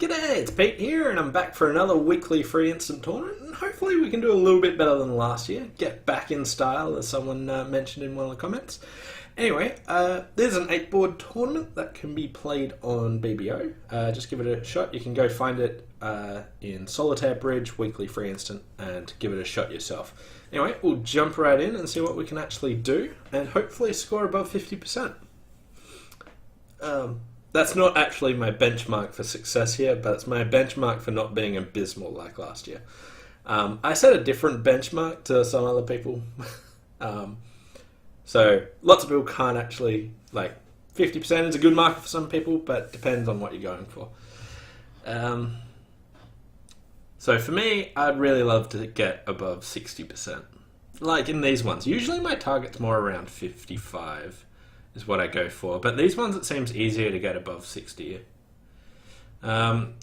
G'day, it's Pete here, and I'm back for another weekly free instant tournament, and hopefully we can do a little bit better than last year. Get back in style, as someone mentioned in one of the comments. Anyway, there's an 8-board tournament that can be played on BBO. Just give it a shot. You can go find it in Solitaire Bridge, weekly free instant, and give it a shot yourself. Anyway, we'll jump right in and see what we can actually do, and hopefully score above 50%. That's not actually my benchmark for success here, but it's my benchmark for not being abysmal like last year. I set a different benchmark to some other people. So lots of people can't actually, 50% is a good marker for some people, but it depends on what you're going for. So for me, I'd really love to get above 60%. Like in these ones. Usually my target's more around 55. Is what I go for, but these ones it seems easier to get above 60. 10,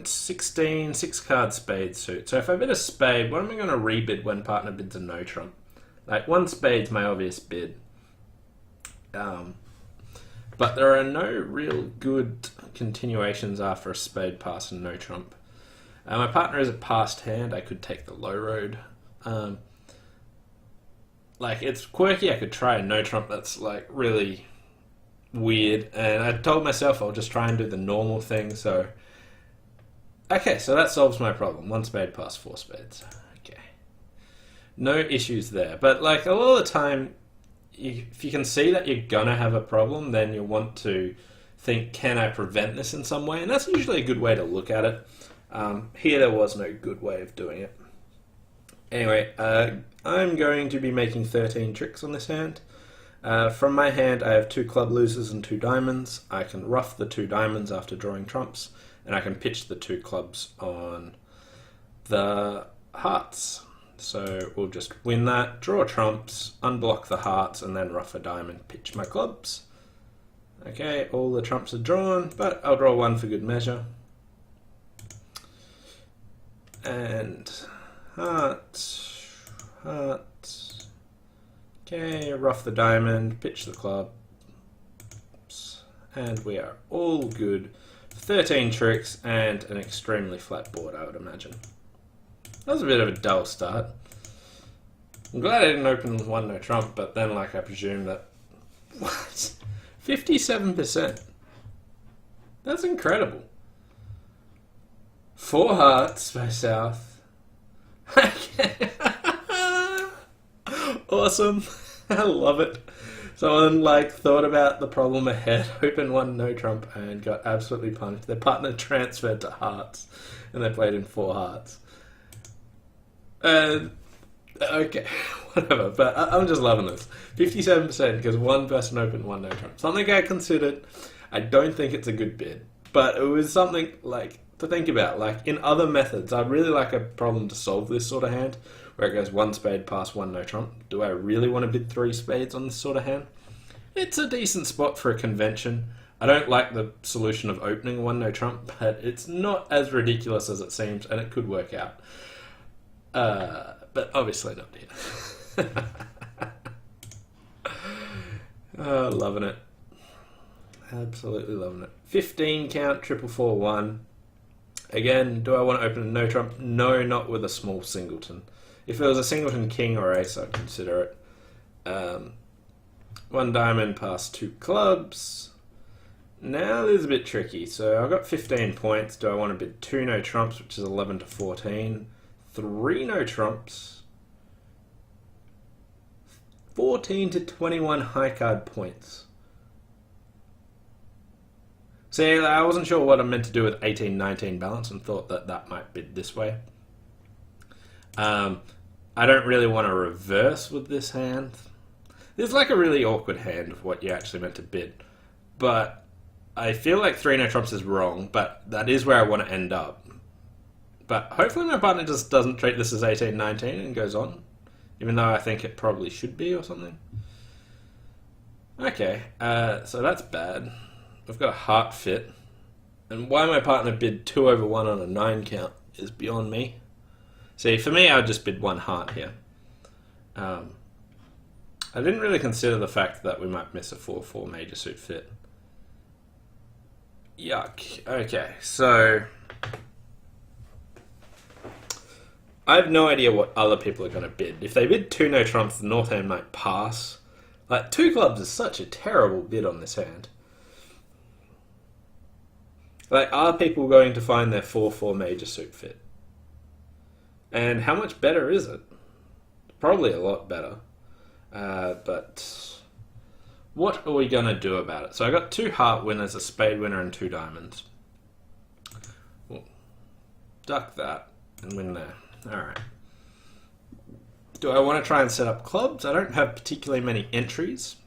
16, 6-card spade suit. So if I bid a spade, what am I going to rebid when partner bids a no trump? Like, one spade's my obvious bid. But there are no real good continuations after a spade pass and no trump. My partner is a passed hand. I could take the low road. It's quirky. I could try a no trump that's really weird, and I told myself I'll just try and do the normal thing. So okay, so that solves my problem. 1 spade pass 4 spades. Okay, no issues there. But a lot of the time, if you can see that you're gonna have a problem, then you want to think, can I prevent this in some way? And that's usually a good way to look at it. Here there was no good way of doing it. Anyway, I'm going to be making 13 tricks on this hand. From my hand, I have 2 club losers and 2 diamonds. I can ruff the 2 diamonds after drawing trumps, and I can pitch the 2 clubs on the hearts. So we'll just win that, draw trumps, unblock the hearts, and then ruff a diamond, pitch my clubs. Okay, all the trumps are drawn, but I'll draw 1 for good measure. And hearts, hearts. Okay, ruff the diamond, pitch the club, and we are all good. 13 tricks and an extremely flat board, I would imagine. That was a bit of a dull start. I'm glad I didn't open with 1 no trump, but then I presume that... What? 57%. That's incredible. 4 hearts by South. Awesome. I love it. Someone thought about the problem ahead, opened 1 no trump, and got absolutely punished. Their partner transferred to hearts, and they played in 4 hearts. Okay, whatever. But I'm just loving this. 57% because 1 person opened 1 no trump. Something I considered. I don't think it's a good bid, but it was something to think about. In other methods, I'd really like a problem to solve this sort of hand, where it goes 1 spade pass 1 no trump. Do I really want to bid 3 spades on this sort of hand? It's a decent spot for a convention. I don't like the solution of opening 1 no trump, but it's not as ridiculous as it seems, and it could work out. But obviously not here. Oh, loving it. Absolutely loving it. 15 count, 441. Again, do I want to open a no trump? No, not with a small singleton. If it was a singleton king or ace, I'd consider it. 1 diamond past 2 clubs. Now this is a bit tricky. So I've got 15 points. Do I want to bid 2 no trumps, which is 11 to 14? 3 no trumps. 14 to 21 high card points. See, I wasn't sure what I meant to do with 18-19 balance and thought that might bid this way. I don't really want to reverse with this hand. This is a really awkward hand of what you actually meant to bid. But I feel like 3 no trumps is wrong, but that is where I want to end up. But hopefully my partner just doesn't treat this as 18-19 and goes on. Even though I think it probably should be or something. Okay, so that's bad. I've got a heart fit, and why my partner bid 2 over 1 on a 9 count is beyond me. See, for me, I'd just bid 1 heart here. I didn't really consider the fact that we might miss a 4-4 major suit fit. Yuck. Okay, so I have no idea what other people are going to bid. If they bid two no trumps, the north hand might pass. Like, two clubs is such a terrible bid on this hand. Like, are people going to find their 4-4 major suit fit? And how much better is it? Probably a lot better. But what are we going to do about it? So I got two heart winners, a spade winner, and two diamonds. We'll duck that and win there. Alright. Do I want to try and set up clubs? I don't have particularly many entries.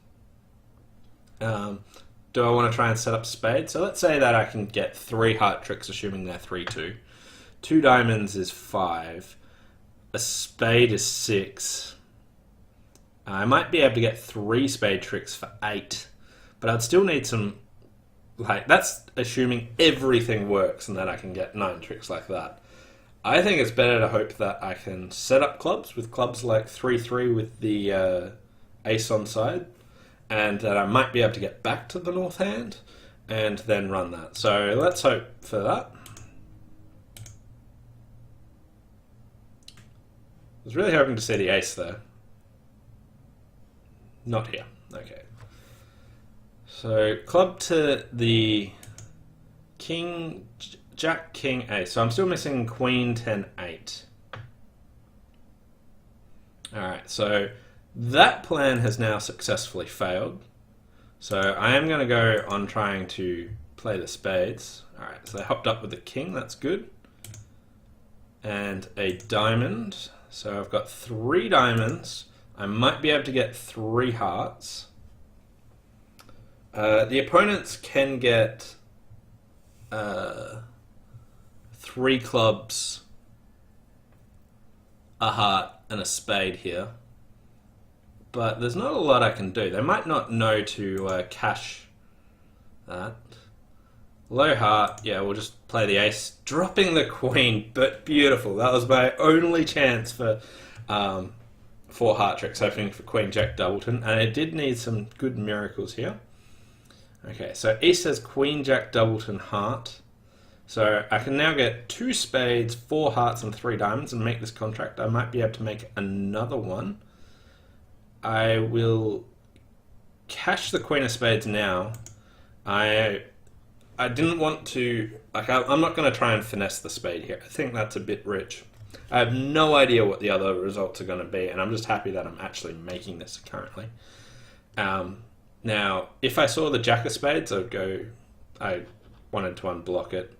Do I want to try and set up spades? So let's say that I can get three heart tricks, assuming they're 3-2. Two diamonds is 5. A spade is 6. I might be able to get 3 spade tricks for 8. But I'd still need some... Like, that's assuming everything works and that I can get 9 tricks like that. I think it's better to hope that I can set up clubs with clubs like 3-3 with the ace on side, and that I might be able to get back to the north hand and then run that. So let's hope for that. I was really hoping to see the ace there. Not here. Okay. So club to the king, jack, king, ace. So I'm still missing queen, 10, 8. Alright, so that plan has now successfully failed. So I am going to go on trying to play the spades. Alright, so they hopped up with the king, that's good. And a diamond. So I've got 3 diamonds. I might be able to get 3 hearts. The opponents can get 3 clubs, a heart, and a spade here. But there's not a lot I can do. They might not know to cash that. Low heart, yeah, we'll just play the ace. Dropping the queen, but beautiful. That was my only chance for 4 heart tricks, hoping for queen, jack, doubleton. And it did need some good miracles here. Okay, so East has queen, jack, doubleton, heart. So I can now get 2 spades, 4 hearts, and 3 diamonds and make this contract. I might be able to make another one. I will cash the queen of spades now. I didn't want to... Like, I'm not going to try and finesse the spade here. I think that's a bit rich. I have no idea what the other results are going to be, and I'm just happy that I'm actually making this currently. Now, if I saw the jack of spades, I would go... I wanted to unblock it.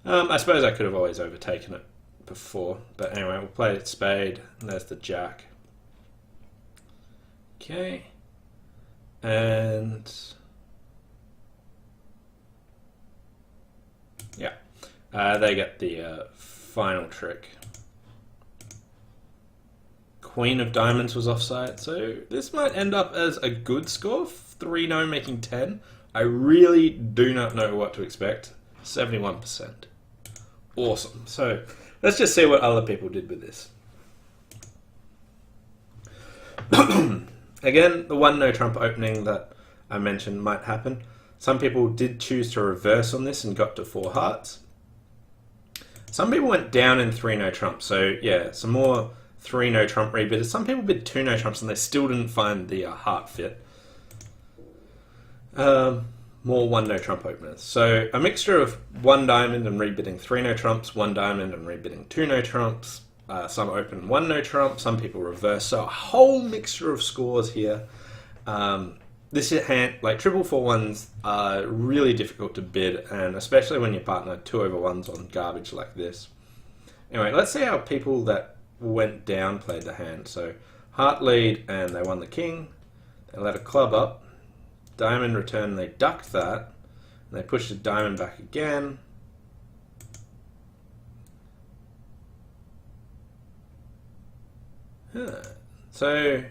I suppose I could have always overtaken it before. But anyway, we'll play spade, and there's the jack. Okay. And... yeah. They get the final trick. Queen of diamonds was offside, so this might end up as a good score. 3-no making 10. I really do not know what to expect. 71%. Awesome. So let's just see what other people did with this. Again, the 1 no trump opening that I mentioned might happen. Some people did choose to reverse on this and got to 4 hearts. Some people went down in 3 no trump. So yeah, some more 3 no trump rebidders. Some people bid 2 no trumps and they still didn't find the heart fit. More 1 no trump openers. So a mixture of 1 diamond and rebidding 3 no trumps, 1 diamond and rebidding 2 no trumps. Some open 1 no trump, some people reverse. So a whole mixture of scores here. This hand, like 4-4-1s are really difficult to bid, and especially when you partner 2/1s on garbage like this. Anyway, let's see how people that went down played the hand. So heart lead and they won the king. They let a club up. Diamond return, they ducked that. And they pushed a diamond back again. So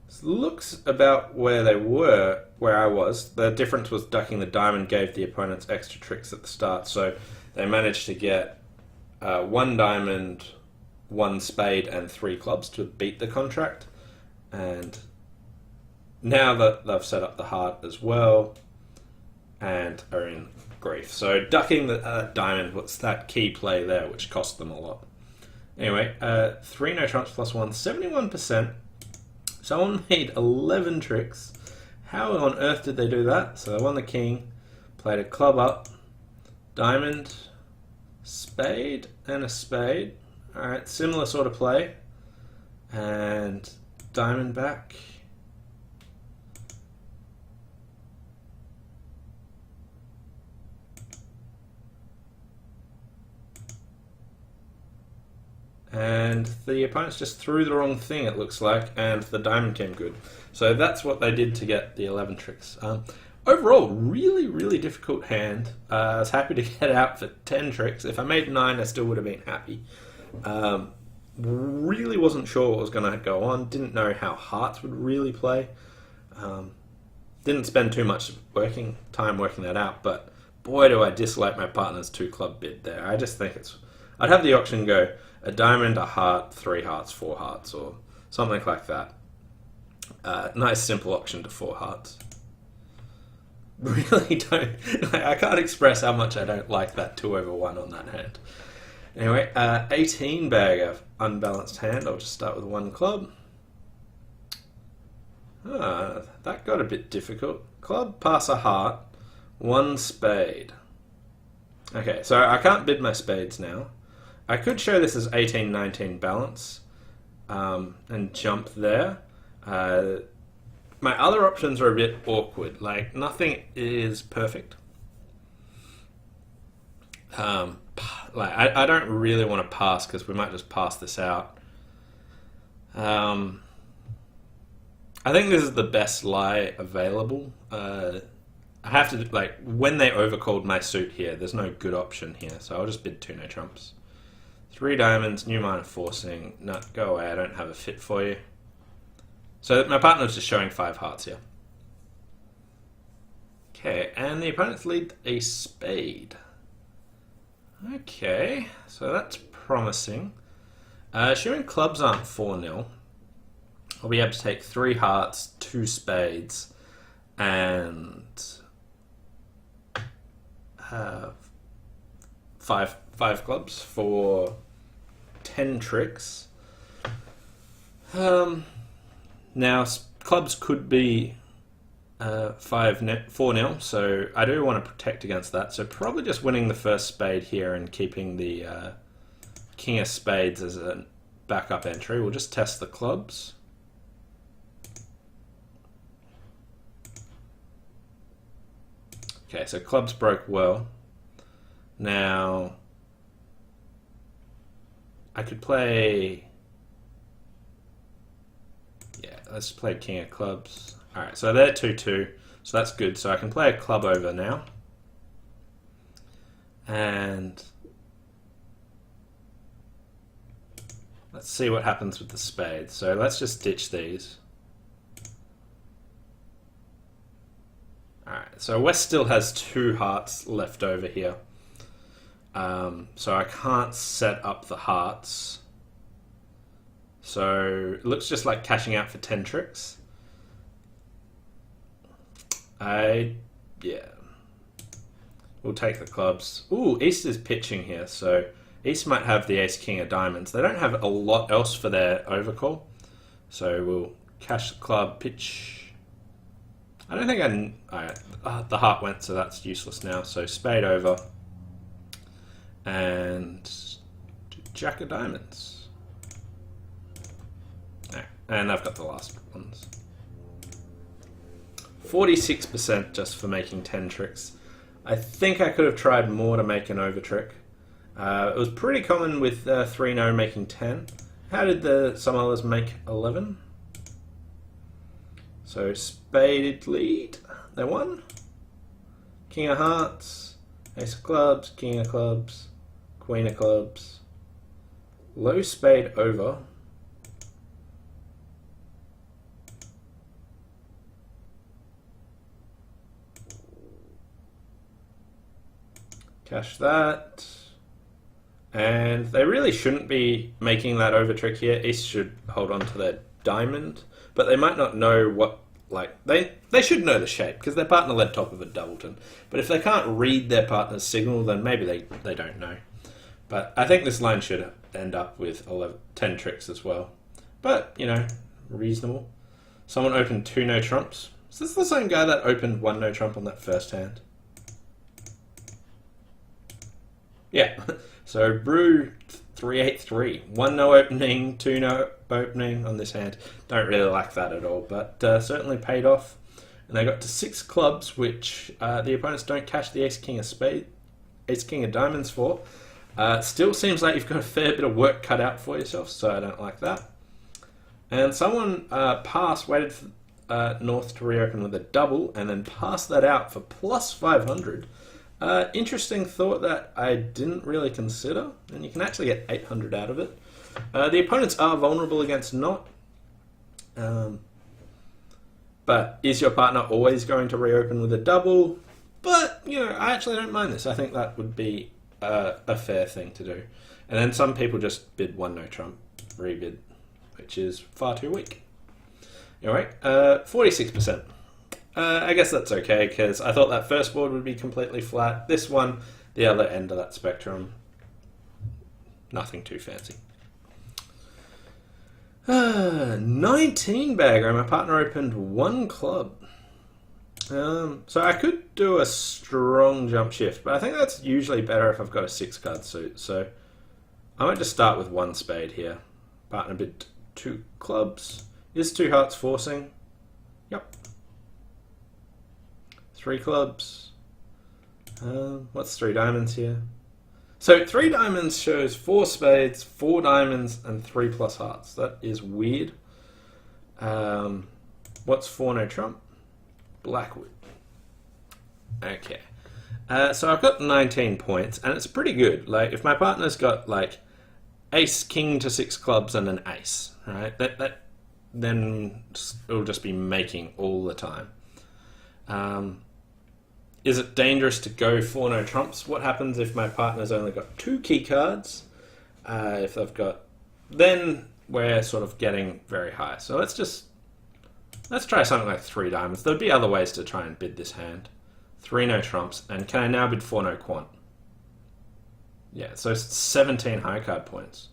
this looks about where they were, where I was. The difference was ducking the diamond gave the opponents extra tricks at the start. So they managed to get 1 diamond, 1 spade, and 3 clubs to beat the contract. And now that they've set up the heart as well and are in grief. So ducking the diamond was that key play there, which cost them a lot. Anyway, 3 no trumps plus 1, 71%. Someone made 11 tricks. How on earth did they do that? So I won the king, played a club up, diamond, spade, and a spade. Alright, similar sort of play. And diamond back. And the opponents just threw the wrong thing, it looks like, and the diamond came good. So that's what they did to get the 11 tricks. Overall, really, really difficult hand. I was happy to get out for 10 tricks. If I made 9, I still would have been happy. Really wasn't sure what was going to go on. Didn't know how hearts would really play. Didn't spend too much time working that out, but boy do I dislike my partner's 2 club bid there. I just think I'd have the option go a diamond, a heart, 3 hearts, 4 hearts, or something like that. Nice simple option to 4 hearts. Really don't... I can't express how much I don't like that 2 over 1 on that hand. Anyway, 18 bag of unbalanced hand. I'll just start with 1 club. That got a bit difficult. Club, pass a heart, 1 spade. Okay, so I can't bid my spades now. I could show this as 18-19 balance and jump there. My other options are a bit awkward. Like, nothing is perfect. I don't really want to pass because we might just pass this out. I think this is the best lie available. I have to, like, when they overcalled my suit here, there's no good option here, so I'll just bid 2 no trumps. 3 diamonds, new minor forcing. No, go away, I don't have a fit for you. So my partner's just showing 5 hearts here. Okay, and the opponents lead a spade. Okay, so that's promising. Assuming clubs aren't 4-0, I'll be able to take 3 hearts, 2 spades, and 5 clubs for 10 tricks. Now, clubs could be 4-0, so I do want to protect against that. So probably just winning the first spade here and keeping the king of spades as a backup entry. We'll just test the clubs. Okay, so clubs broke well. Now, I could play... Yeah, let's play king of clubs. Alright, so they're 2-2, so that's good. So I can play a club over now. And let's see what happens with the spades. So let's just ditch these. Alright, so West still has 2 hearts left over here. So I can't set up the hearts. So it looks just like cashing out for 10 tricks. Yeah. We'll take the clubs. Ooh, East is pitching here, so East might have the ace-king of diamonds. They don't have a lot else for their overcall. So we'll cash the club, pitch. I don't think the heart went, so that's useless now. So spade over. And jack of diamonds. And I've got the last ones. 46% just for making 10 tricks. I think I could have tried more to make an over trick. It was pretty common with 3-0 making 10. How did some others make 11? So spaded lead, they won. King of hearts, ace of clubs, king of clubs, queen of clubs. Low spade over. Cash that. And they really shouldn't be making that over trick here. East should hold on to their diamond, but they might not know what, like, they should know the shape because their partner led top of a doubleton. But if they can't read their partner's signal, then maybe they don't know. But I think this line should end up with 10 tricks as well. But, you know, reasonable. Someone opened 2 no trumps. Is this the same guy that opened 1 no trump on that first hand? Yeah. So Brew 383. 1 no opening, 2 no opening on this hand. Don't really like that at all, but certainly paid off. And they got to 6 clubs, which the opponents don't cash the ace king of spade, ace king of diamonds for. Still seems like you've got a fair bit of work cut out for yourself, so I don't like that. And someone waited for North to reopen with a double, and then passed that out for plus 500. Interesting thought that I didn't really consider, and you can actually get 800 out of it. The opponents are vulnerable against not. But is your partner always going to reopen with a double? But, you know, I actually don't mind this. I think that would be a fair thing to do. And then some people just bid 1 no trump, rebid, which is far too weak. Anyway, 46%. I guess that's okay, because I thought that first board would be completely flat. This one, the other end of that spectrum, nothing too fancy. 19 bagger. My partner opened 1 club. So I could do a strong jump shift, but I think that's usually better if I've got a 6 card suit. So I might just start with 1 spade here. Partner bid 2 clubs. Is 2 hearts forcing? Yep. 3 clubs. What's 3 diamonds here? So 3 diamonds shows 4 spades, 4 diamonds, and 3 plus hearts. That is weird. What's 4 no trump? Blackwood. Okay. So I've got 19 points, and it's pretty good. Like, if my partner's got, like, ace, king to 6 clubs and an ace, right? Then it'll just be making all the time. Is it dangerous to go 4 no trumps? What happens if my partner's only got 2 key cards? If they've got... Then we're sort of getting very high. So let's try something like 3 diamonds. There'd be other ways to try and bid this hand. 3 no trumps. And can I now bid 4 no quant? Yeah, so 17 high card points.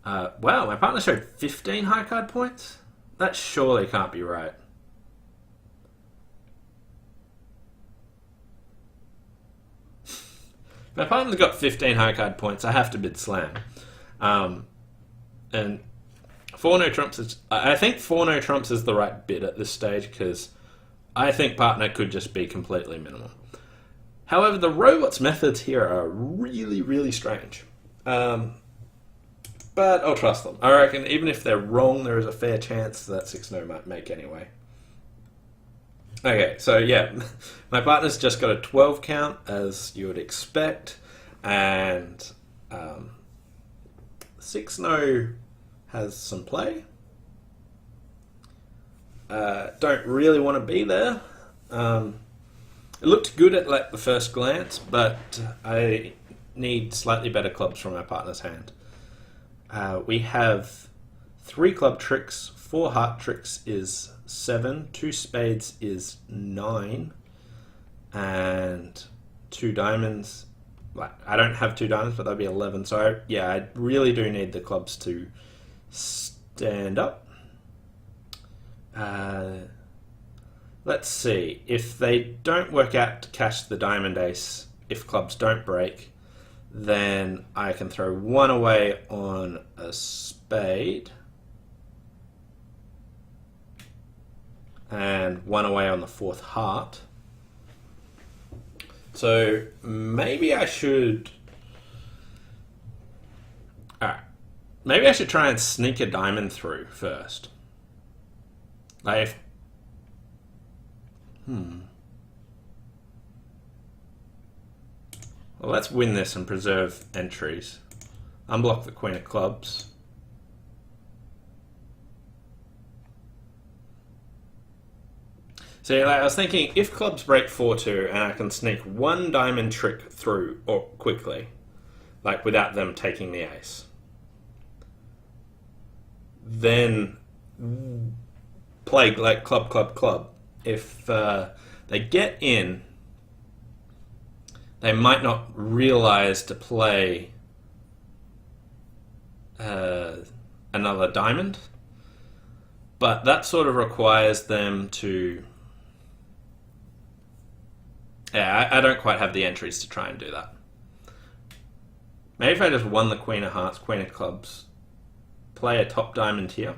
Wow, my partner showed 15 high card points? That surely can't be right. My partner's got 15 high card points. I have to bid slam. And 4 no trumps is... I think 4 no trumps is the right bid at this stage, because I think partner could just be completely minimal. However, the robot's methods here are really, really strange. But I'll trust them. I reckon even if they're wrong, there is a fair chance that 6 no might make anyway. Okay, so yeah, my partner's just got a 12 count, as you would expect, and 6 no has some play. Don't really want to be there. It looked good at like the first glance, but I need slightly better clubs from my partner's hand. We have 3 club tricks, 4 heart tricks is 7, 2 spades is 9, and 2 diamonds. Like, I don't have 2 diamonds, but that'd be 11. So I really do need the clubs to stand up. Let's see. If they don't work out to cash the diamond ace, if clubs don't break, then I can throw 1 away on a spade and 1 away on the 4th heart. So maybe I should... Alright. Maybe I should try and sneak a diamond through first. Like, Well, let's win this and preserve entries. Unblock the Queen of Clubs. So like, I was thinking, if clubs break 4-2 and I can sneak 1 diamond trick through or quickly, like without them taking the ace, then play like club. If they get in, they might not realize to play another diamond, but that sort of requires them to... Yeah, I don't quite have the entries to try and do that. Maybe if I just won the Queen of Hearts, Queen of Clubs, play a top diamond here,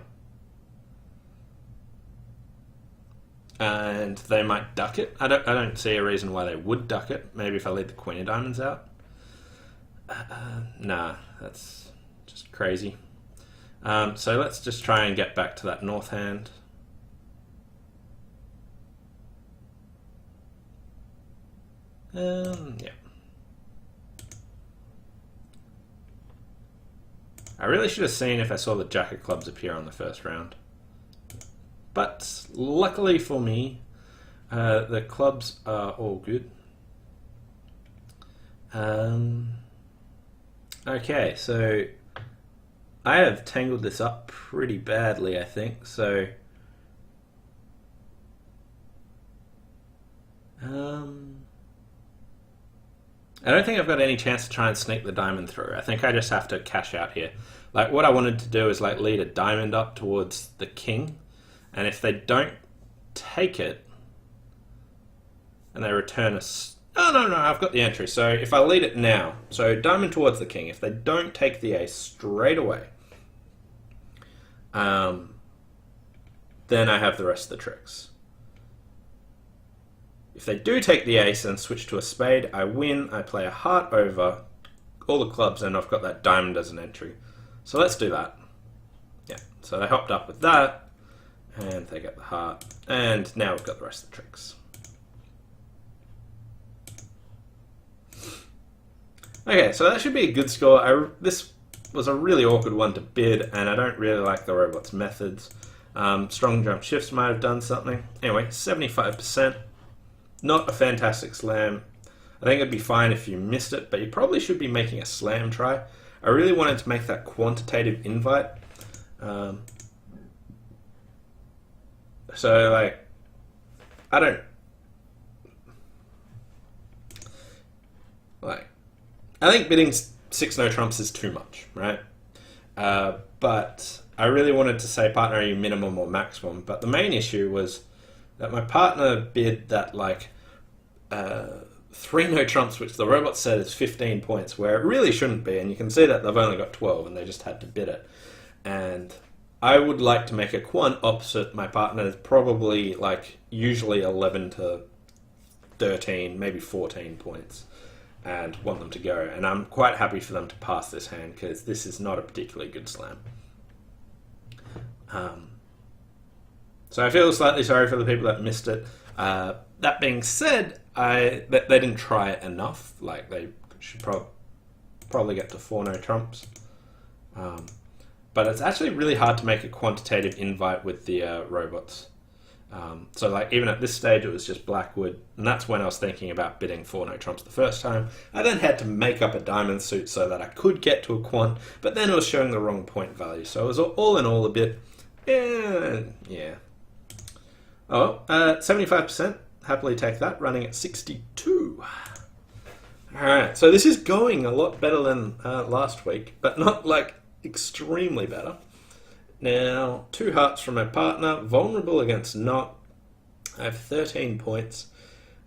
and they might duck it. I don't see a reason why they would duck it. Maybe if I leave the Queen of Diamonds out. Nah, that's just crazy. So let's just try and get back to that north hand. Yeah. I really should have seen if I saw the Jack of Clubs appear on the first round. But luckily for me, the clubs are all good. Okay, so I have tangled this up pretty badly, I think. So I don't think I've got any chance to try and sneak the diamond through. I think I just have to cash out here. Like, what I wanted to do is like lead a diamond up towards the king, and if they don't take it and they return a... Oh, no, I've got the entry. So if I lead it now, so diamond towards the king, if they don't take the ace straight away, then I have the rest of the tricks. If they do take the ace and switch to a spade, I win. I play a heart over all the clubs, and I've got that diamond as an entry. So let's do that. Yeah, so they hopped up with that, and they get the heart, and now we've got the rest of the tricks. Okay, so that should be a good score. This was a really awkward one to bid, and I don't really like the robot's methods. Strong jump shifts might have done something. Anyway, 75%. Not a fantastic slam. I think it'd be fine if you missed it, but you probably should be making a slam try. I really wanted to make that quantitative invite. So, like, I don't... Like, I think bidding 6 no trumps is too much, right? But I really wanted to say, partner, are you minimum or maximum? But the main issue was that my partner bid that, like, 3 no trumps, which the robot said is 15 points, where it really shouldn't be, and you can see that they've only got 12, and they just had to bid it. And I would like to make a quant opposite my partner is probably, like, usually 11 to 13, maybe 14 points, and want them to go. And I'm quite happy for them to pass this hand, because this is not a particularly good slam. So I feel slightly sorry for the people that missed it. That being said, they didn't try it enough. Like, they should probably get to 4 no trumps. But it's actually really hard to make a quantitative invite with the robots. So, like, even at this stage, it was just Blackwood, and that's when I was thinking about bidding 4 no trumps the first time. I then had to make up a diamond suit so that I could get to a quant, but then it was showing the wrong point value. So it was all in all a bit, yeah. Oh, 75%. Happily take that, running at 62. Alright, so this is going a lot better than last week, but not, like, extremely better. Now, 2 hearts from my partner, vulnerable against not. I have 13 points.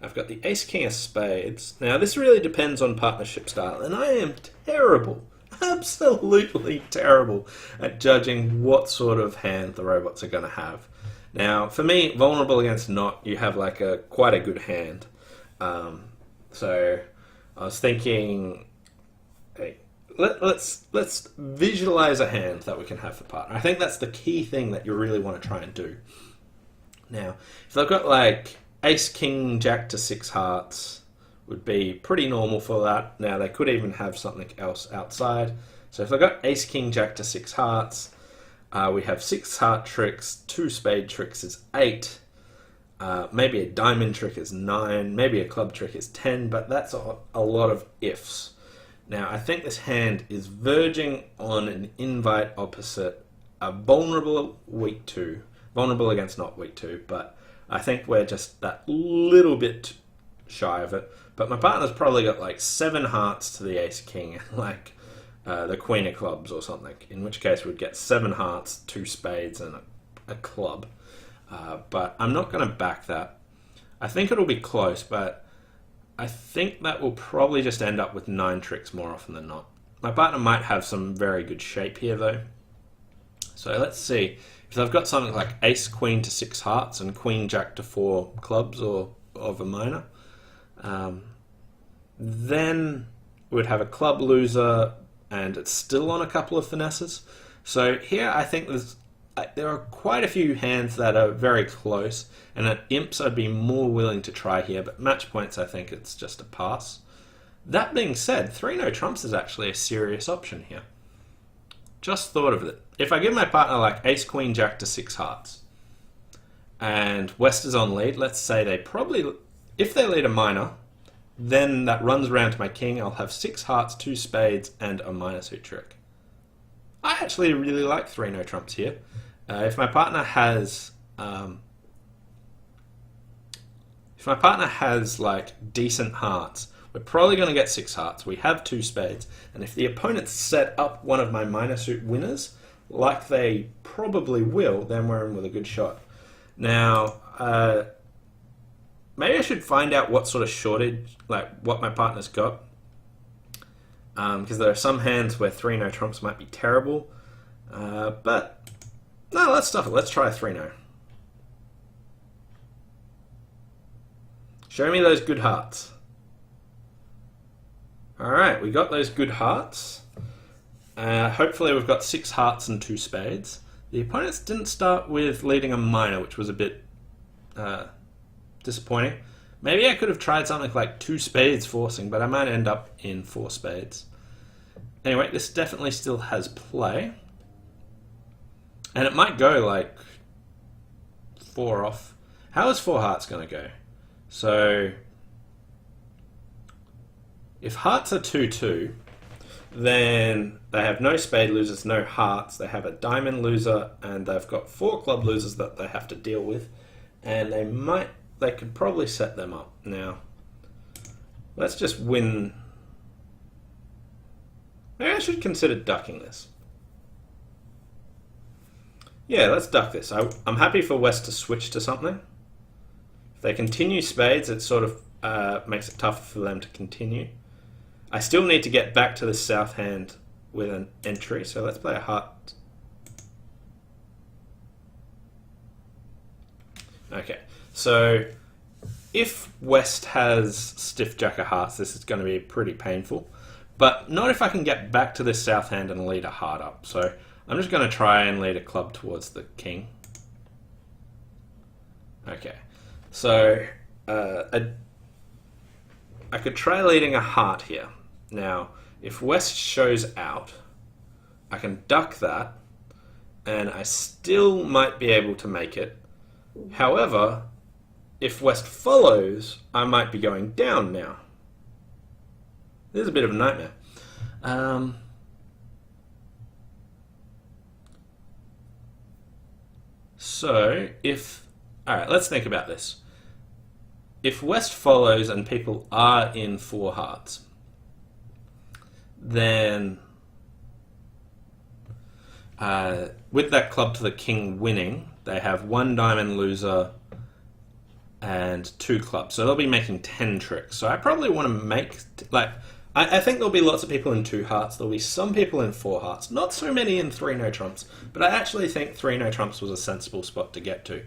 I've got the ace king of spades. Now, this really depends on partnership style, and I am terrible, absolutely terrible at judging what sort of hand the robots are going to have. Now, for me, vulnerable against not, you have like quite a good hand. So I was thinking, hey, let's visualize a hand that we can have for partner. I think that's the key thing that you really want to try and do. Now, if they've got like ace, king, jack to 6 hearts, would be pretty normal for that. Now, they could even have something else outside. So if they've got ace, king, jack to 6 hearts, we have 6 heart tricks, 2 spade tricks is 8, maybe a diamond trick is 9, maybe a club trick is 10, but that's a lot of ifs. Now, I think this hand is verging on an invite opposite a vulnerable weak 2, vulnerable against not weak 2, but I think we're just that little bit shy of it. But my partner's probably got like 7 hearts to the ace king, and like the queen of clubs or something, in which case we'd get 7 hearts, 2 spades, and a club. But I'm not going to back that. I think it'll be close, but I think that will probably just end up with 9 tricks more often than not. My partner might have some very good shape here though. So let's see. If they've got something like ace queen to 6 hearts and queen jack to 4 clubs or of a minor, then we'd have a club loser, and it's still on a couple of finesses. So here I think there are quite a few hands that are very close, and at imps I'd be more willing to try here, but match points I think it's just a pass. That being said, 3 no trumps is actually a serious option here. Just thought of it. If I give my partner like ace queen jack to 6 hearts, and West is on lead, let's say if they lead a minor, then that runs around to my king. I'll have 6 hearts, 2 spades, and a minor suit trick. I actually really like 3 no trumps here. If my partner has like decent hearts, we're probably going to get 6 hearts. We have 2 spades, and if the opponents set up one of my minor suit winners, like they probably will, then we're in with a good shot. Now, maybe I should find out what sort of shortage, like what my partner's got, because there are some hands where 3 no trumps might be terrible, but no, let's stuff it. Let's try a 3 no. Show me those good hearts. Alright, we got those good hearts. Hopefully we've got 6 hearts and 2 spades. The opponents didn't start with leading a minor, which was a bit disappointing. Maybe I could have tried something like 2 spades forcing, but I might end up in 4 spades. Anyway, this definitely still has play. And it might go like 4 off. How is 4 hearts going to go? So if hearts are 2-2, then they have no spade losers, no hearts. They have a diamond loser, and they've got 4 club losers that they have to deal with. And they could probably set them up. Now, let's just win. Maybe I should consider ducking this. Yeah, let's duck this. I'm happy for West to switch to something. If they continue spades, it sort of makes it tougher for them to continue. I still need to get back to the south hand with an entry, so let's play a heart. Okay, so if West has stiff jack of hearts, this is going to be pretty painful, but not if I can get back to this south hand and lead a heart up. So I'm just going to try and lead a club towards the king. Okay, so I could try leading a heart here. Now, if West shows out, I can duck that, and I still might be able to make it. However, if West follows, I might be going down now. This is a bit of a nightmare. Alright, let's think about this. If West follows and people are in 4 hearts, then with that club to the king winning, they have 1 diamond loser and 2 clubs. So they'll be making 10 tricks. So I probably want to make, I think there'll be lots of people in 2 hearts. There'll be some people in 4 hearts. Not so many in 3 no trumps. But I actually think 3 no trumps was a sensible spot to get to.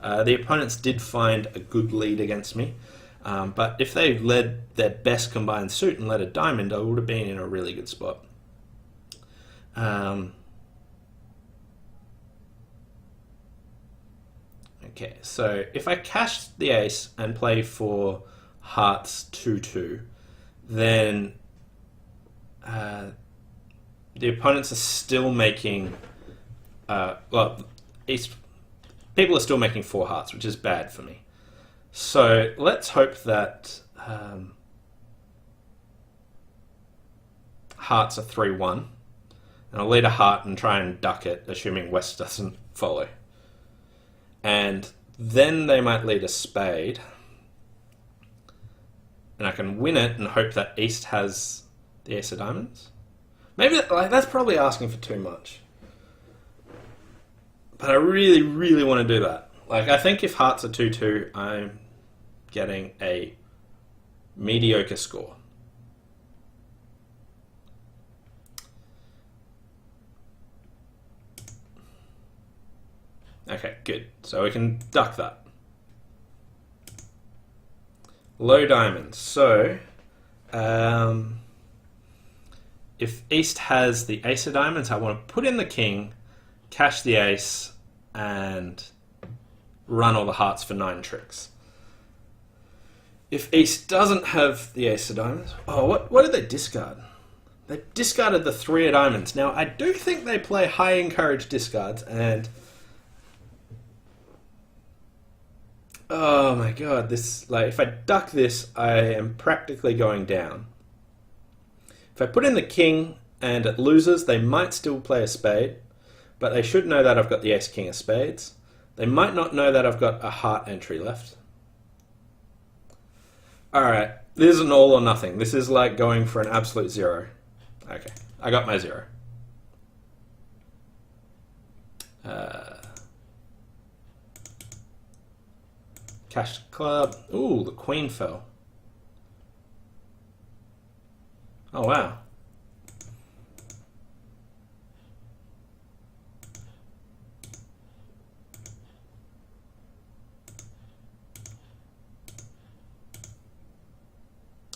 The opponents did find a good lead against me. But if they led their best combined suit and led a diamond, I would have been in a really good spot. Okay, so if I cash the ace and play for hearts 2-2, then the opponents are still making, people are still making 4 hearts, which is bad for me. So let's hope that hearts are 3-1, and I'll lead a heart and try and duck it, assuming West doesn't follow. And then they might lead a spade. and I can win it and hope that East has the ace of diamonds. Maybe that's probably asking for too much. But I really, really want to do that. Like, I think if hearts are 2-2, I'm getting a mediocre score. Okay, good. So we can duck that. Low diamonds. So, if East has the ace of diamonds, I want to put in the king, cash the ace, and run all the hearts for 9 tricks. If East doesn't have the ace of diamonds... Oh, what did they discard? They discarded the 3 of diamonds. Now, I do think they play high encourage discards, and... Oh my god, this... Like, if I duck this, I am practically going down. If I put in the king and it loses, they might still play a spade, but they should know that I've got the ace-king of spades. They might not know that I've got a heart entry left. Alright, this is an all or nothing. This is like going for an absolute 0. Okay, I got my 0. Cash club. Ooh, the queen fell. Oh, wow.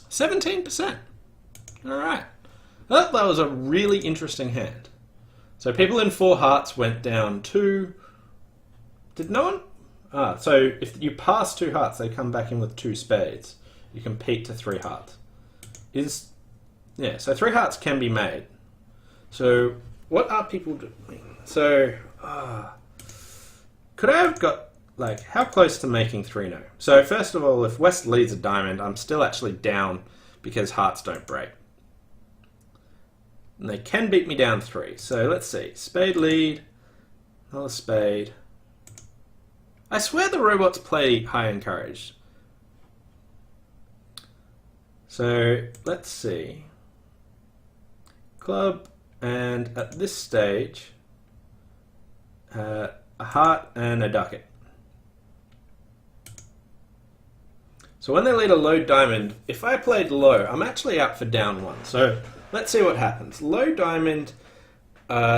%. All right. That was a really interesting hand. So people in 4 hearts went down to... Did no one? So if you pass 2 hearts, they come back in with 2 spades. You compete to 3 hearts. Yeah, so 3 hearts can be made. So what are people doing? So could I have got, like, how close to making 3 no? So first of all, if West leads a diamond, I'm still actually down because hearts don't break. And they can beat me down 3. So let's see. Spade lead, another spade. I swear the robots play high encouraged. So let's see. Club, and at this stage, a heart and a ducat. So when they lead a low diamond, if I played low, I'm actually out for down 1. So let's see what happens. Low diamond,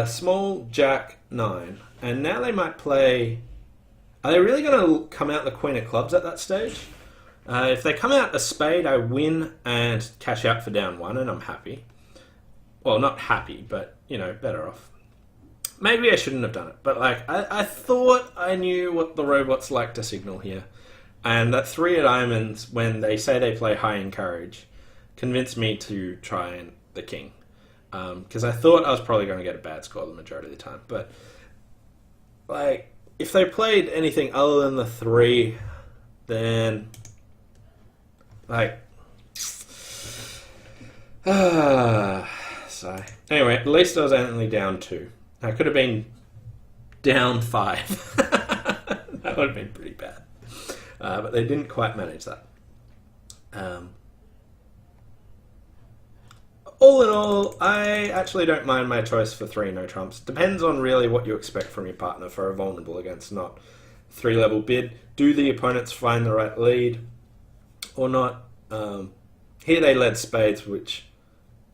small jack 9, and now they might play... Are they really going to come out the queen of clubs at that stage? If they come out a spade, I win and cash out for down 1, and I'm happy. Well, not happy, but, you know, better off. Maybe I shouldn't have done it, but, like, I thought I knew what the robots like to signal here. And that 3 of diamonds, when they say they play high encourage, convinced me to try the king. Because I thought I was probably going to get a bad score the majority of the time. But, like, if they played anything other than the 3, then, like... So, anyway, at least I was only down 2. I could have been down 5. That would have been pretty bad. But they didn't quite manage that. All in all, I actually don't mind my choice for 3 no trumps. Depends on really what you expect from your partner for a vulnerable against not 3-level bid. Do the opponents find the right lead or not? Here they led spades, which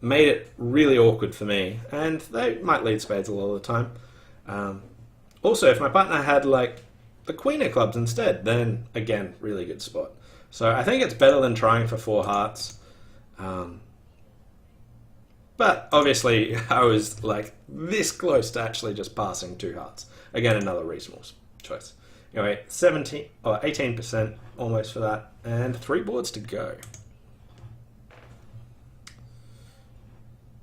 made it really awkward for me, and they might lead spades a lot of the time. Also, if my partner had like the queen of clubs instead, then again, really good spot. So I think it's better than trying for 4 hearts. But obviously I was like this close to actually just passing 2 hearts. Again, another reasonable choice. Anyway, 18% almost for that, and 3 boards to go.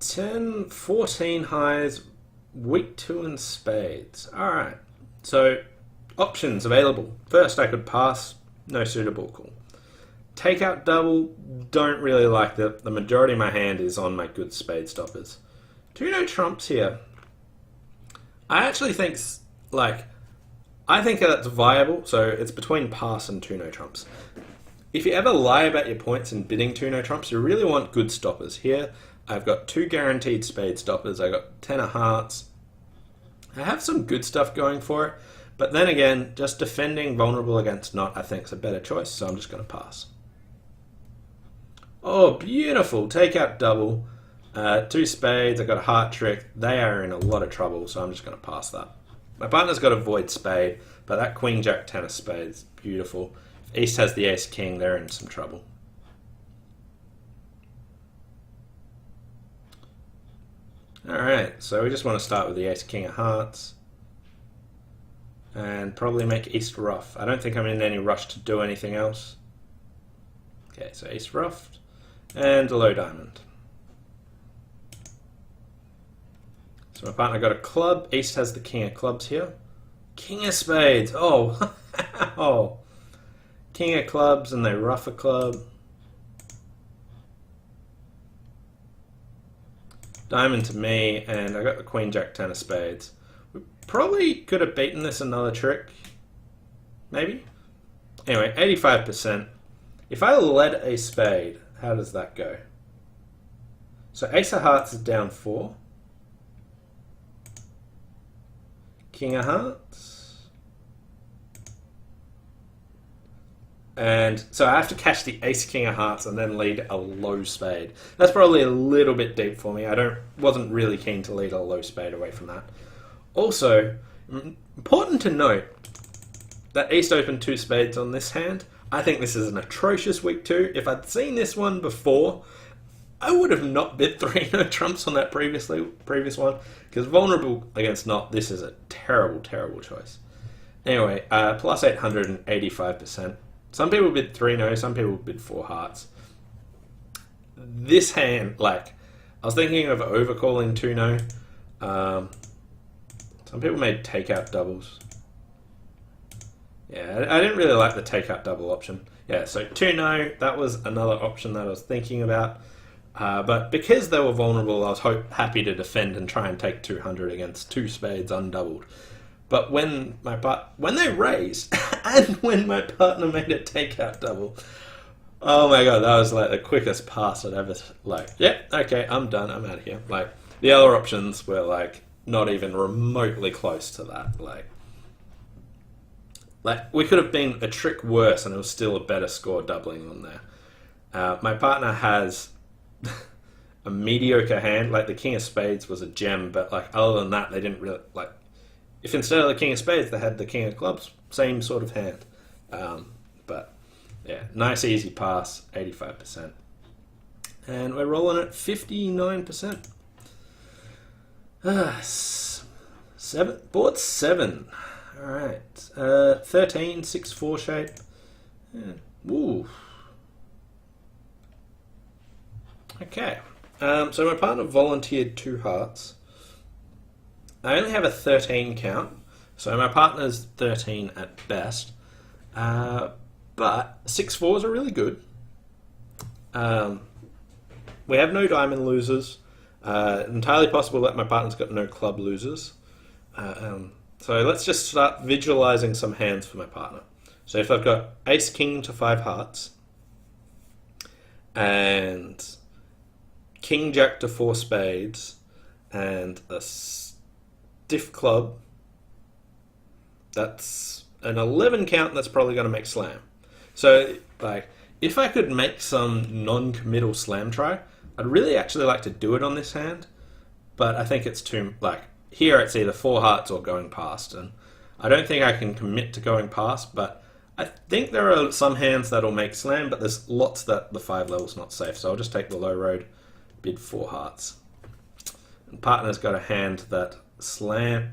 10, 14 highs, weak 2 and spades. Alright, so options available. First, I could pass, no suitable, cool. Take out double, don't really like that. The majority of my hand is on my good spade stoppers. 2 no trumps here. I actually think, like, I think that's viable, so it's between pass and 2 no trumps. if you ever lie about your points in bidding 2-no trumps, you really want good stoppers. Here, I've got 2 guaranteed spade stoppers. I got 10 of hearts. I have some good stuff going for it, but then again, just defending vulnerable against not, I think, is a better choice, so I'm just going to pass. Oh, beautiful. Take out double. 2 spades. I got a heart trick. They are in a lot of trouble, so I'm just going to pass that. My partner's got a void spade, but that queen, jack, 10 of spades, beautiful. If East has the ace, king, they're in some trouble. Alright, so we just want to start with the ace, king of hearts. And probably make East rough. I don't think I'm in any rush to do anything else. Okay, so East roughed. And a low diamond. So my partner got a club. East has the king of clubs here. King of spades. Oh, oh. King of clubs, and they rough a club. Diamond to me, and I got the queen, jack, 10 of spades. We probably could have beaten this another trick. Maybe. Anyway, 85%. If I led a spade, how does that go? So ace of hearts is down 4. King of hearts. And so I have to catch the ace, king of hearts and then lead a low spade. That's probably a little bit deep for me. Wasn't really keen to lead a low spade away from that. Also, important to note that East opened 2 spades on this hand. I think this is an atrocious week 2. If I'd seen this one before, I would have not bid 3-no trumps on that previous one, because vulnerable against not, this is a terrible, terrible choice. Anyway, plus 885%. Some people bid 3-no, some people bid 4 hearts. This hand, I was thinking of overcalling 2-no. Some people made takeout doubles. Yeah, I didn't really like the takeout double option. Yeah, so 2-no, that was another option that I was thinking about. But because they were vulnerable, I was happy to defend and try and take 200 against 2 spades undoubled. But when they raised, and when my partner made a takeout double, oh my god, that was the quickest pass I'd ever, yeah, okay, I'm done, I'm out of here. The other options were not even remotely close to that. We could have been a trick worse and it was still a better score doubling on there. My partner has a mediocre hand. The king of spades was a gem, but other than that, they didn't really if instead of the king of spades they had the king of clubs, same sort of hand. But yeah, nice easy pass, 85%, and we're rolling at 59%. Board 7. All right, 13, 6-4 shape. Yeah. Woo. Okay, so my partner volunteered 2 hearts. I only have a 13 count, so my partner's 13 at best. But 6 fours are really good. We have no diamond losers. Entirely possible that my partner's got no club losers. So let's just start visualizing some hands for my partner. So if I've got ace, king to 5 hearts, and king, jack to 4 spades, and a stiff club, that's an 11 count, that's probably going to make slam. So, if I could make some non-committal slam try, I'd really actually like to do it on this hand, but I think it's too, here it's either 4 hearts or going past, and I don't think I can commit to going past, but I think there are some hands that'll make slam, but there's lots that the 5 level's not safe, so I'll just take the low road, bid 4 hearts. And partner's got a hand that slam.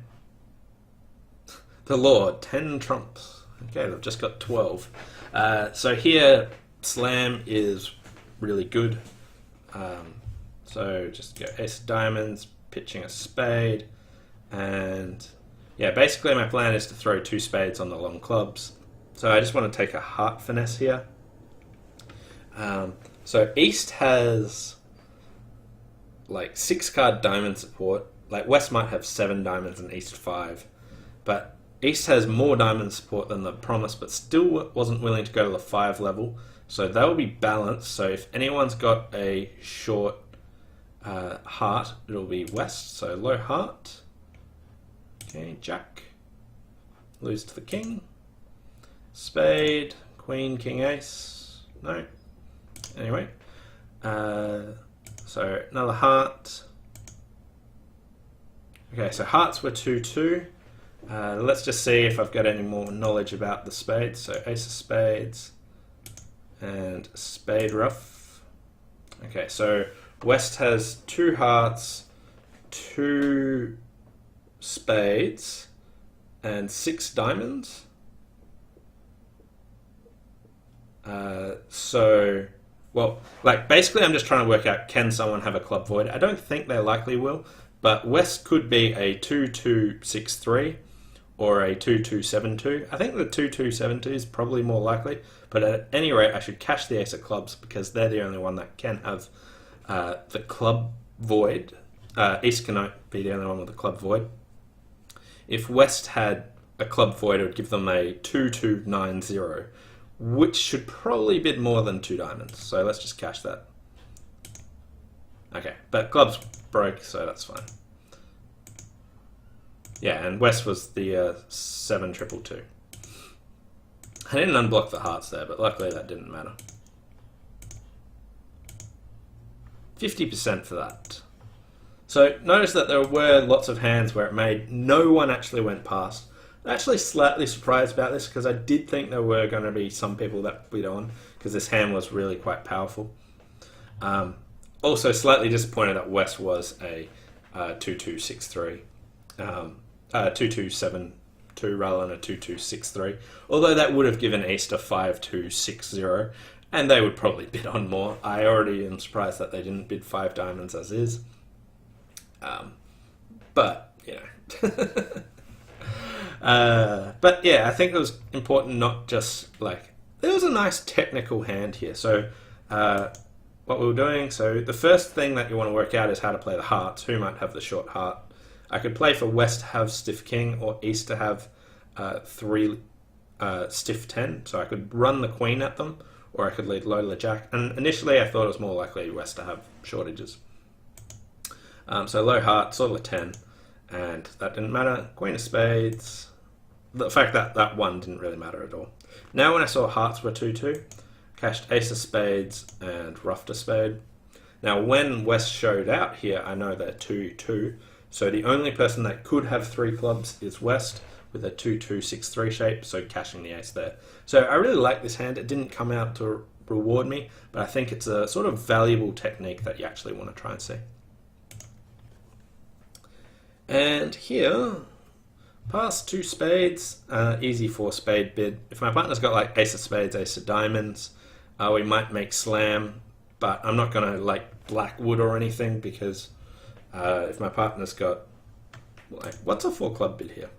The Lord, 10 trumps. Okay, they've just got 12. So here, slam is really good. So just go ace of diamonds, pitching a spade, and yeah, basically my plan is to throw 2 spades on the long clubs. So I just want to take a heart finesse here. So East has 6 card diamond support. West might have 7 diamonds and East 5, but East has more diamond support than the promise, but still wasn't willing to go to the 5 level. So they'll be balanced. So if anyone's got a short heart, it'll be West. So low heart. Okay, Jack. Lose to the King. Spade, Queen, King, Ace. No. Anyway. So another heart. Okay, so hearts were 2-2. Let's just see if I've got any more knowledge about the spades. So Ace of Spades and Spade Ruff. Okay, so West has 2 hearts, 2 spades, and 6 diamonds. Well, like basically I'm just trying to work out, can someone have a club void? I don't think they likely will, but West could be a 2-2-6-3 or a 2-2-7-2. I think the 2-2-7-2 is probably more likely, but at any rate I should cash the Ace of Clubs because they're the only one that can have the club void. East cannot be the only one with the club void. If West had a club void, it would give them a 2-2-9-0, which should probably bid more than 2 diamonds. So let's just cash that. Okay, but clubs broke, so that's fine. Yeah, and West was the 7-2-2. I didn't unblock the hearts there, but luckily that didn't matter. 50% for that. So notice that there were lots of hands where it made no one actually went past. I'm actually slightly surprised about this because I did think there were going to be some people that bid on because this hand was really quite powerful. Also slightly disappointed that West was a 2-2-6-3, 2-2-7-2 rather than a 2-2-6-3. Although that would have given East a 5-2-6-0, and they would probably bid on more. I already am surprised that they didn't bid 5 diamonds as is. But you know. But yeah, I think it was important not just like there was a nice technical hand here. So what we were doing, so the first thing that you want to work out is how to play the hearts. Who might have the short heart? I could play for West to have stiff king or East to have 3 stiff 10. So I could run the queen at them, or I could lead low to the jack. And initially I thought it was more likely West to have shortages. So low heart, sort of a 10, and that didn't matter. Queen of spades. The fact that that one didn't really matter at all. Now when I saw hearts were 2-2, cashed ace of spades and ruffed a spade. Now when West showed out here, I know they're 2-2, so the only person that could have 3 clubs is West with a 2-2-6-3 shape, so cashing the ace there. So I really like this hand. It didn't come out to reward me, but I think it's a sort of valuable technique that you actually want to try and see. And here, pass 2 spades, easy 4 spade bid. If my partner's got like ace of spades, ace of diamonds, we might make slam, but I'm not going to like blackwood or anything because if my partner's got, like, what's a 4 club bid here?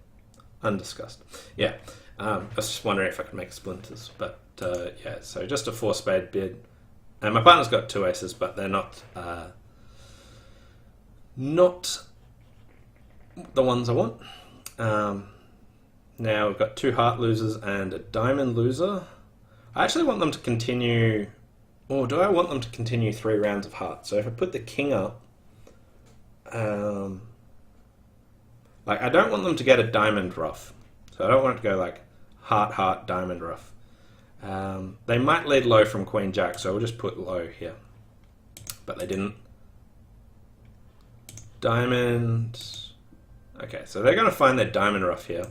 Undiscussed. Yeah, I was just wondering if I could make splinters, but yeah, so just a 4 spade bid. And my partner's got 2 aces, but they're not the ones I want. Now we've got 2 heart losers and a diamond loser. I actually want them to continue, or do I want them to continue 3 rounds of hearts? So if I put the king up, like I don't want them to get a diamond ruff. So I don't want it to go like heart, heart, diamond ruff. They might lead low from queen jack, so we'll just put low here. But they didn't. Diamond. Okay, so they're going to find their diamond ruff here.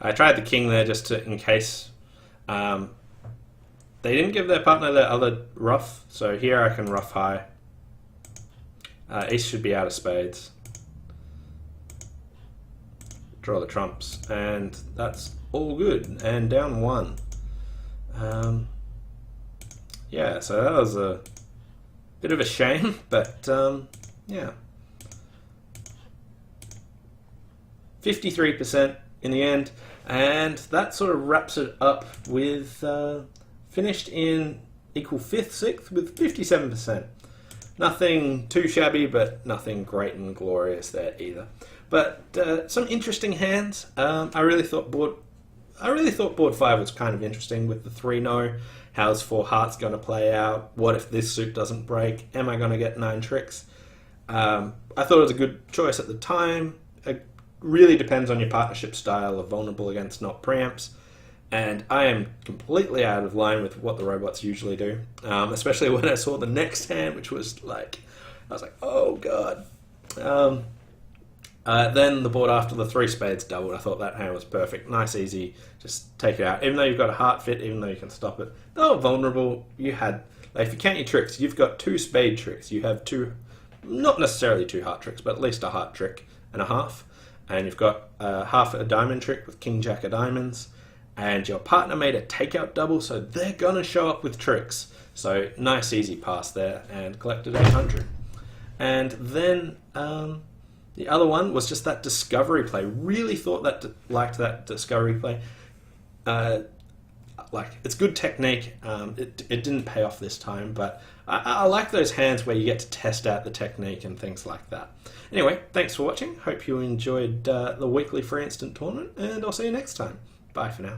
I tried the king there just to, in case. They didn't give their partner their other ruff, so here I can ruff high. Ace should be out of spades. Draw the trumps, and that's all good. And down 1. Yeah, so that was a bit of a shame, but yeah. 53% in the end, and that sort of wraps it up with finished in equal 5th, 6th with 57%. Nothing too shabby, but nothing great and glorious there either. But some interesting hands. I really thought board 5 was kind of interesting with the 3-no. How's 4 hearts going to play out? What if this suit doesn't break? Am I going to get 9 tricks? I thought it was a good choice at the time. It really depends on your partnership style of vulnerable against not preamps. And I am completely out of line with what the robots usually do. Especially when I saw the next hand, which was like, I was like, oh god. Then the board after the 3 spades doubled, I thought that hand was perfect. Nice, easy, just take it out. Even though you've got a heart fit, even though you can stop it. Though vulnerable, you had, like, if you count your tricks, you've got 2 spade tricks. You have 2, not necessarily 2 heart tricks, but at least a heart trick and a half. And you've got half a diamond trick with king jack of diamonds. And your partner made a takeout double, so they're gonna show up with tricks. So nice, easy pass there, and collected 800. And then the other one was just that discovery play. Really thought that liked that discovery play. Like, it's good technique. It didn't pay off this time, but I like those hands where you get to test out the technique and things like that. Anyway, thanks for watching. Hope you enjoyed the weekly free instant tournament, and I'll see you next time. Bye for now.